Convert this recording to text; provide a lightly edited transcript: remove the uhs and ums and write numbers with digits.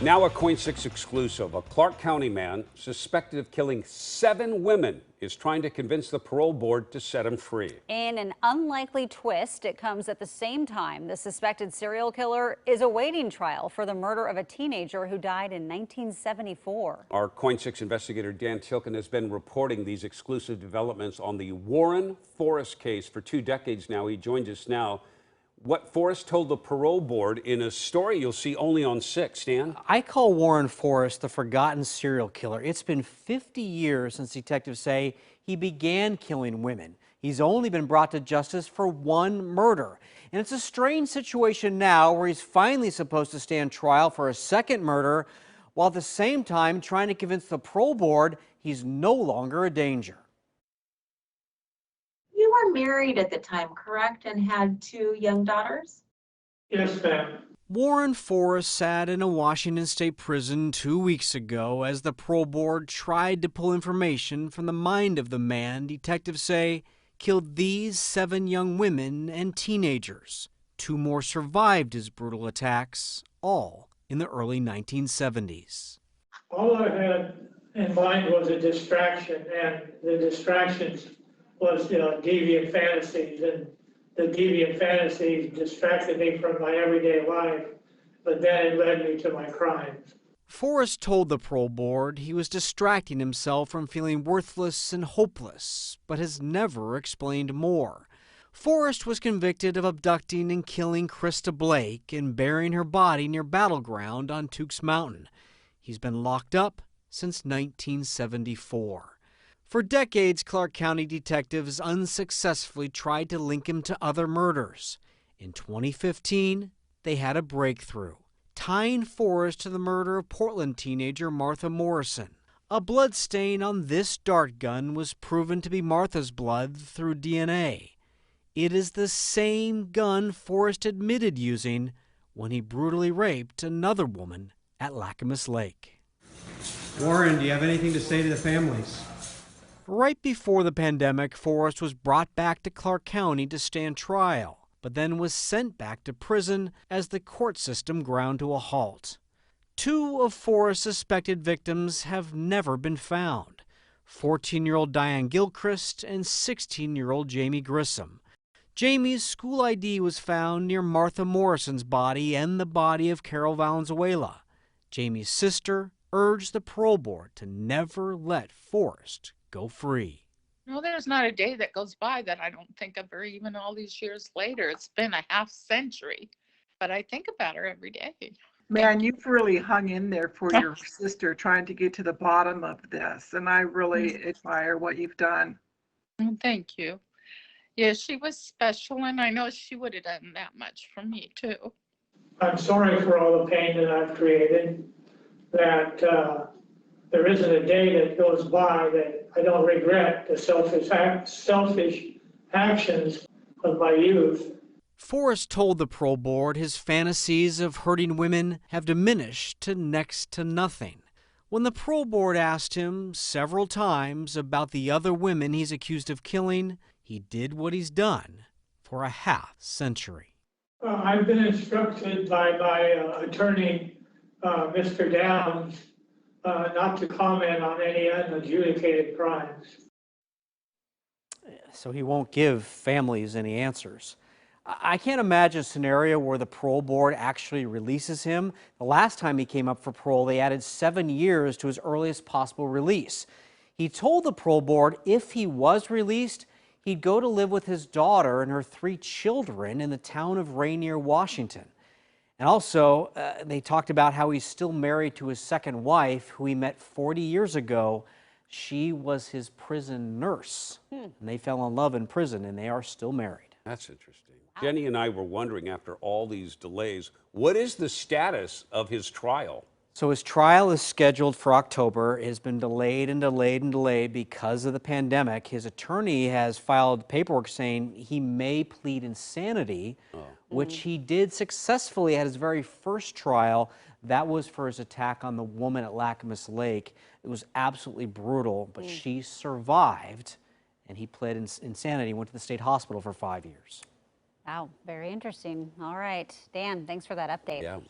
Now a Coin 6 exclusive. A Clark County man suspected of killing 7 women is trying to convince the parole board to set him free. In an unlikely twist, it comes at the same time the suspected serial killer is awaiting trial for the murder of a teenager who died in 1974. Our Coin 6 investigator Dan Tilkin has been reporting these exclusive developments on the Warren Forrest case for 2 decades now. He joins us now. What Forrest told the parole board in a story you'll see only on 6, Dan? I call Warren Forrest the forgotten serial killer. It's been 50 years since detectives say he began killing women. He's only been brought to justice for 1 murder. And it's a strange situation now where he's finally supposed to stand trial for a 2nd murder, while at the same time trying to convince the parole board he's no longer a danger. You were married at the time, correct, and had 2 young daughters? Yes, ma'am. Warren Forrest sat in a Washington state prison 2 weeks ago as the parole board tried to pull information from the mind of the man detectives say killed these 7 young women and teenagers. 2 more survived his brutal attacks, all in the early 1970s. All I had in mind was a distraction, and the distractions was, deviant fantasies, and the deviant fantasies distracted me from my everyday life, but then it led me to my crimes. Forrest told the parole board he was distracting himself from feeling worthless and hopeless, but has never explained more. Forrest was convicted of abducting and killing Krista Blake and burying her body near Battleground on Tukes Mountain. He's been locked up since 1974. For decades, Clark County detectives unsuccessfully tried to link him to other murders. In 2015, they had a breakthrough, tying Forrest to the murder of Portland teenager Martha Morrison. A blood stain on this dart gun was proven to be Martha's blood through DNA. It is the same gun Forrest admitted using when he brutally raped another woman at Lacamas Lake. Warren, do you have anything to say to the families? Right before the pandemic, Forrest was brought back to Clark County to stand trial, but then was sent back to prison as the court system ground to a halt. 2 of Forrest's suspected victims have never been found: 14-year-old Diane Gilchrist and 16-year-old Jamie Grissom. Jamie's school ID was found near Martha Morrison's body and the body of Carol Valenzuela. Jamie's sister urged the parole board to never let Forrest go free. No, there's not a day that goes by that I don't think of her, even all these years later. It's been a half century, but I think about her every day. Man, you've really hung in there for your sister, trying to get to the bottom of this, and I really admire what you've done. Thank you. Yeah, she was special, and I know she would have done that much for me, too. I'm sorry for all the pain that I've created, that there isn't a day that goes by that I don't regret the selfish actions of my youth. Forrest told the parole board his fantasies of hurting women have diminished to next to nothing. When the parole board asked him several times about the other women he's accused of killing, he did what he's done for a half century. I've been instructed by my attorney, Mr. Downs, not to comment on any unadjudicated crimes. So he won't give families any answers. I can't imagine a scenario where the parole board actually releases him. The last time he came up for parole, they added 7 years to his earliest possible release. He told the parole board if he was released, he'd go to live with his daughter and her 3 children in the town of Rainier, Washington. And also, they talked about how he's still married to his 2nd wife, who he met 40 years ago. She was his prison nurse. And they fell in love in prison, and they are still married. That's interesting. Jenny and I were wondering, after all these delays, what is the status of his trial? So his trial is scheduled for October. It has been delayed and delayed and delayed because of the pandemic. His attorney has filed paperwork saying he may plead insanity, which he did successfully at his very first trial. That was for his attack on the woman at Lacamas Lake. It was absolutely brutal, but she survived, and he pled insanity, went to the state hospital for 5 years. Wow, very interesting. All right, Dan, thanks for that update. Yeah.